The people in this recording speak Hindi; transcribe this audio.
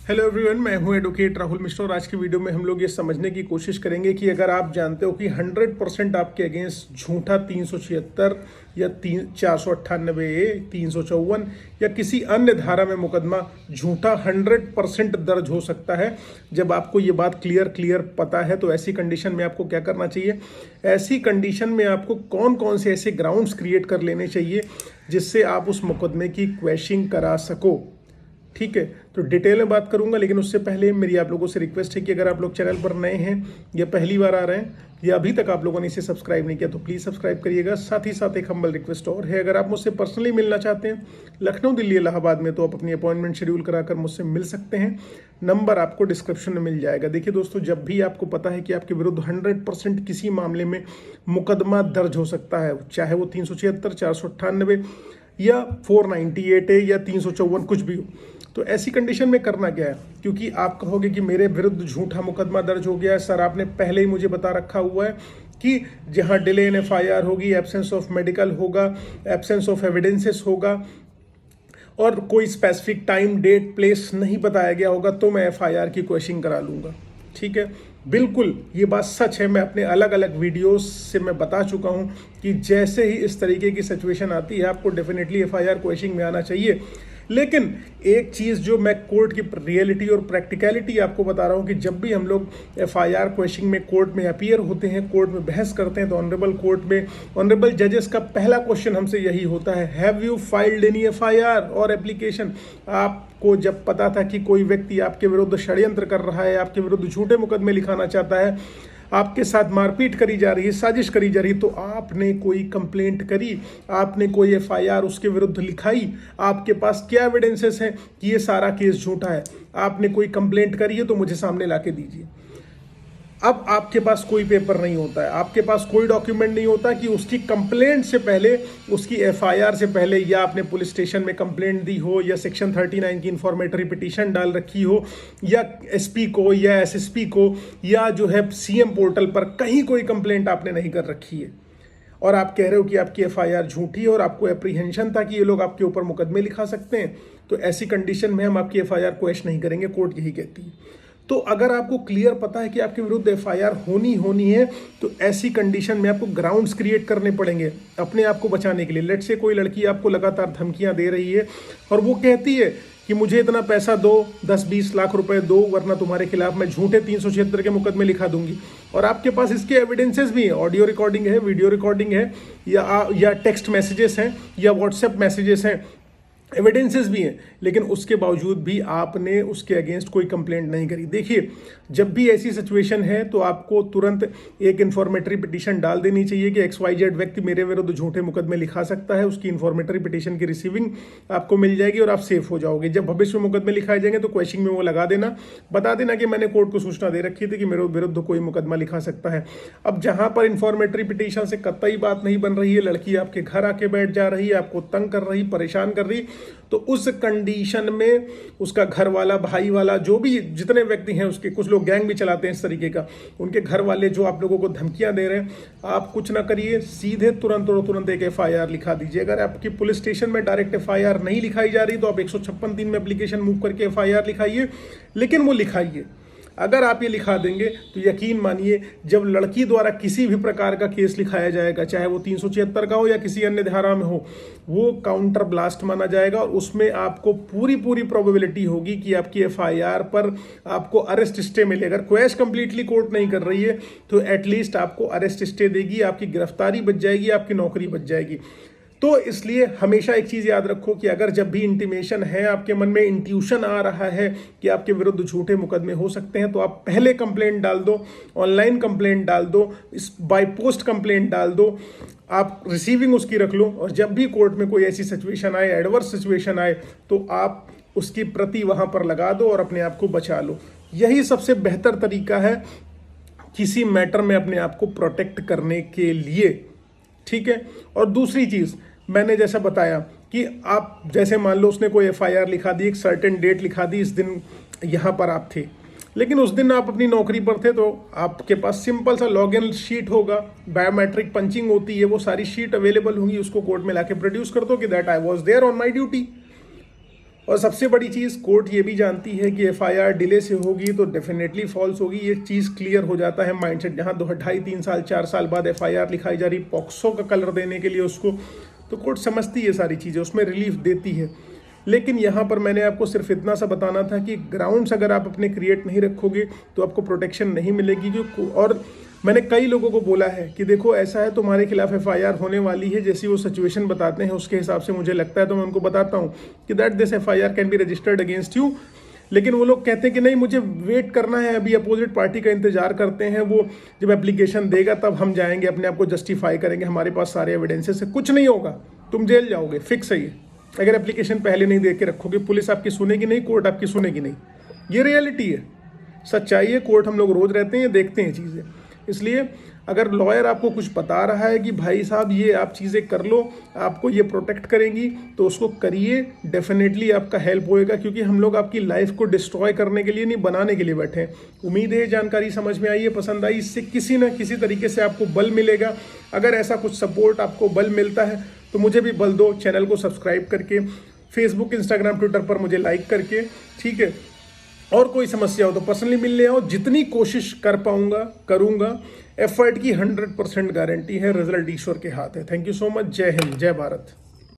हेलो एवरीवन, मैं हूं एडवोकेट राहुल मिश्रा और आज की वीडियो में हम लोग ये समझने की कोशिश करेंगे कि अगर आप जानते हो कि 100% आपके अगेंस्ट झूठा 376 या 498A 354 या किसी अन्य धारा में मुकदमा झूठा 100% दर्ज हो सकता है। जब आपको ये बात क्लियर पता है तो ऐसी कंडीशन में आपको क्या करना चाहिए, ऐसी कंडीशन में आपको कौन कौन से ऐसे ग्राउंड्स क्रिएट कर लेने चाहिए जिससे आप उस मुकदमे की क्वैशिंग करा सको। ठीक है, तो डिटेल में बात करूंगा, लेकिन उससे पहले मेरी आप लोगों से रिक्वेस्ट है कि अगर आप लोग चैनल पर नए हैं या पहली बार आ रहे हैं या अभी तक आप लोगों ने इसे सब्सक्राइब नहीं किया तो प्लीज़ सब्सक्राइब करिएगा। साथ ही साथ एक हम्बल रिक्वेस्ट और है, अगर आप मुझसे पर्सनली मिलना चाहते हैं लखनऊ, दिल्ली, इलाहाबाद में, तो आप अपनी अपॉइंटमेंट शेड्यूल कराकर मुझसे मिल सकते हैं। नंबर आपको डिस्क्रिप्शन में मिल जाएगा। देखिए दोस्तों, जब भी आपको पता है कि आपके विरुद्ध 100% किसी मामले में मुकदमा दर्ज हो सकता है, चाहे वो 376, 498 या 498A या 354 कुछ भी हो, तो ऐसी कंडीशन में करना क्या है, क्योंकि आप कहोगे कि मेरे विरुद्ध झूठा मुकदमा दर्ज हो गया है। सर, आपने पहले ही मुझे बता रखा हुआ है कि जहां डिले इन FIR होगी, एब्सेंस ऑफ मेडिकल होगा, एब्सेंस ऑफ एविडेंसेस होगा और कोई स्पेसिफिक टाइम, डेट, प्लेस नहीं बताया गया होगा तो मैं FIR की क्वेश्चनिंग करा लूँगा। ठीक है, बिल्कुल ये बात सच है। मैं अपने अलग अलग वीडियोस से मैं बता चुका हूं कि जैसे ही इस तरीके की सिचुएशन आती है आपको डेफिनेटली FIR क्वेश्चनिंग में आना चाहिए। लेकिन एक चीज़ जो मैं कोर्ट की रियलिटी और प्रैक्टिकलिटी आपको बता रहा हूं कि जब भी हम लोग FIR क्वेश्चनिंग में कोर्ट में अपीयर होते हैं, कोर्ट में बहस करते हैं, तो ऑनरेबल कोर्ट में ऑनरेबल जजेस का पहला क्वेश्चन हमसे यही होता है, have you filed any FIR और एप्लीकेशन। आपको जब पता था कि कोई व्यक्ति आपके विरुद्ध षड्यंत्र कर रहा है, आपके विरुद्ध झूठे मुकदमे लिखाना चाहता है, आपके साथ मारपीट करी जा रही है, साजिश करी जा रही है, तो आपने कोई कंप्लेंट करी, आपने कोई FIR उसके विरुद्ध लिखाई, आपके पास क्या एविडेंसेस हैं कि ये सारा केस झूठा है, आपने कोई कंप्लेंट करी है तो मुझे सामने ला के दीजिए। अब आपके पास कोई पेपर नहीं होता है, आपके पास कोई डॉक्यूमेंट नहीं होता कि उसकी कंप्लेंट से पहले, उसकी FIR से पहले या आपने पुलिस स्टेशन में कंप्लेंट दी हो या सेक्शन 39 की इंफॉर्मेटरी पिटीशन डाल रखी हो या SP को या SSP को या जो है CM पोर्टल पर कहीं कोई कंप्लेंट आपने नहीं कर रखी है और आप कह रहे हो कि आपकी FIR झूठी है और आपको एप्रीहेंशन था कि ये लोग आपके ऊपर मुकदमे लिखा सकते हैं, तो ऐसी कंडीशन में हम आपकी FIR क्वेश्चन नहीं करेंगे, कोर्ट यही कहती है। तो अगर आपको क्लियर पता है कि आपके विरुद्ध FIR होनी है तो ऐसी कंडीशन में आपको ग्राउंड्स क्रिएट करने पड़ेंगे अपने आप को बचाने के लिए। लेट्स से कोई लड़की आपको लगातार धमकियां दे रही है और वो कहती है कि मुझे इतना पैसा दो, 10-20 लाख रुपए दो, वरना तुम्हारे खिलाफ मैं झूठे 376 के मुकदमे लिखा दूंगी, और आपके पास इसके एविडेंसेस भी हैं, ऑडियो रिकॉर्डिंग है, वीडियो रिकॉर्डिंग है, या टेक्स्ट मैसेजेस हैं या व्हाट्सएप मैसेजेस हैं, एविडेंसेस भी हैं, लेकिन उसके बावजूद भी आपने उसके अगेंस्ट कोई कंप्लेंट नहीं करी। देखिए, जब भी ऐसी सिचुएशन है तो आपको तुरंत एक इन्फॉर्मेटरी पिटीशन डाल देनी चाहिए कि XYZ व्यक्ति मेरे विरुद्ध झूठे मुकदमे लिखा सकता है। उसकी इन्फॉर्मेटरी पिटीशन की रिसीविंग आपको मिल जाएगी और आप सेफ हो जाओगे। जब भविष्य में मुकदमे लिखाए जाएंगे तो क्वेश्चनिंग में वो लगा देना, बता देना कि मैंने कोर्ट को सूचना दे रखी थी कि मेरे विरुद्ध कोई मुकदमा लिखा सकता है। अब जहां पर इन्फॉर्मेटरी पिटीशन से कतई बात नहीं बन रही है, लड़की आपके घर आके बैठ जा रही है, आपको तंग कर रही, परेशान कर रही, तो उस कंडीशन में उसका घर वाला, भाई वाला, जो भी जितने व्यक्ति हैं उसके, कुछ लोग गैंग भी चलाते हैं इस तरीके का, उनके घर वाले जो आप लोगों को धमकियां दे रहे हैं, आप कुछ ना करिए, सीधे तुरंत एक FIR लिखा दीजिए। अगर आपकी पुलिस स्टेशन में डायरेक्ट FIR नहीं लिखाई जा रही तो आप 156(3) में एप्लीकेशन मूव करके FIR लिखाइए, लेकिन वो लिखाइए। अगर आप ये लिखा देंगे तो यकीन मानिए, जब लड़की द्वारा किसी भी प्रकार का केस लिखाया जाएगा, चाहे वो 376 का हो या किसी अन्य धारा में हो, वो काउंटर ब्लास्ट माना जाएगा और उसमें आपको पूरी प्रोबेबिलिटी होगी कि आपकी FIR पर आपको अरेस्ट स्टे मिलेगा। अगर क्वेश कंप्लीटली कोर्ट नहीं कर रही है तो एटलीस्ट आपको अरेस्ट स्टे देगी, आपकी गिरफ्तारी बच जाएगी, आपकी नौकरी बच जाएगी। तो इसलिए हमेशा एक चीज़ याद रखो कि अगर जब भी इंटीमेशन है, आपके मन में इंट्यूशन आ रहा है कि आपके विरुद्ध झूठे मुकदमे हो सकते हैं, तो आप पहले कंप्लेंट डाल दो, ऑनलाइन कंप्लेंट डाल दो, इस बाय पोस्ट कंप्लेंट डाल दो, आप रिसीविंग उसकी रख लो, और जब भी कोर्ट में कोई ऐसी सिचुएशन आए, एडवर्स सिचुएशन आए, तो आप उसकी प्रति वहाँ पर लगा दो और अपने आप को बचा लो। यही सबसे बेहतर तरीका है किसी मैटर में अपने आप को प्रोटेक्ट करने के लिए। ठीक है, और दूसरी चीज़ मैंने जैसा बताया कि आप जैसे मान लो उसने कोई FIR लिखा दी, एक सर्टेन डेट लिखा दी, इस दिन यहाँ पर आप थे, लेकिन उस दिन आप अपनी नौकरी पर थे, तो आपके पास सिंपल सा लॉगिन शीट होगा, बायोमेट्रिक पंचिंग होती है, वो सारी शीट अवेलेबल होंगी, उसको कोर्ट में लाके प्रोड्यूस कर दो कि that I was there on my duty. और सबसे बड़ी चीज़ कोर्ट ये भी जानती है कि एफआईआर डिले से होगी तो डेफिनेटली फॉल्स होगी। ये चीज़ क्लियर हो जाता है माइंडसेट। जहाँ 2.5-3 साल 4 साल बाद एफआईआर लिखाई जा रही पॉक्सो का कलर देने के लिए उसको, तो कोर्ट समझती है सारी चीज़ें, उसमें रिलीफ देती है। लेकिन यहाँ पर मैंने आपको सिर्फ इतना सा बताना था कि ग्राउंड्स अगर आप अपने क्रिएट नहीं रखोगे तो आपको प्रोटेक्शन नहीं मिलेगी। और मैंने कई लोगों को बोला है कि देखो ऐसा है तुम्हारे खिलाफ एफआईआर होने वाली है, जैसी वो सिचुएशन बताते हैं उसके हिसाब से मुझे लगता है, तो मैं उनको बताता हूँ कि that this FIR can be registered against you. लेकिन वो लोग कहते हैं कि नहीं मुझे वेट करना है, अभी अपोजिट पार्टी का इंतजार करते हैं, वो जब एप्लीकेशन देगा तब हम जाएंगे, अपने आप को जस्टिफाई करेंगे, हमारे पास सारे एविडेंसेस है। कुछ नहीं होगा, तुम जेल जाओगे, फिक्स है ये। अगर एप्लीकेशन पहले नहीं दे के रखोगे, पुलिस आपकी सुनेगी नहीं, कोर्ट आपकी सुनेगी नहीं। ये रियलिटी है, सच्चाई है। कोर्ट हम लोग रोज रहते हैं, देखते हैं चीज़ें। इसलिए अगर लॉयर आपको कुछ बता रहा है कि भाई साहब ये आप चीज़ें कर लो, आपको ये प्रोटेक्ट करेंगी, तो उसको करिए, डेफिनेटली आपका हेल्प होएगा। क्योंकि हम लोग आपकी लाइफ को डिस्ट्रॉय करने के लिए नहीं, बनाने के लिए बैठे हैं। उम्मीद है जानकारी समझ में आई है, पसंद आई, इससे किसी न किसी तरीके से आपको बल मिलेगा। अगर ऐसा कुछ सपोर्ट आपको बल मिलता है तो मुझे भी बल दो, चैनल को सब्सक्राइब करके, फेसबुक, इंस्टाग्राम, ट्विटर पर मुझे लाइक करके, ठीक है। और कोई समस्या हो तो पर्सनली मिलने आओ, जितनी कोशिश कर पाऊंगा करूंगा। एफर्ट की 100% गारंटी है, रिजल्ट ईश्वर के हाथ है। Thank you so much. जय हिंद, जय भारत।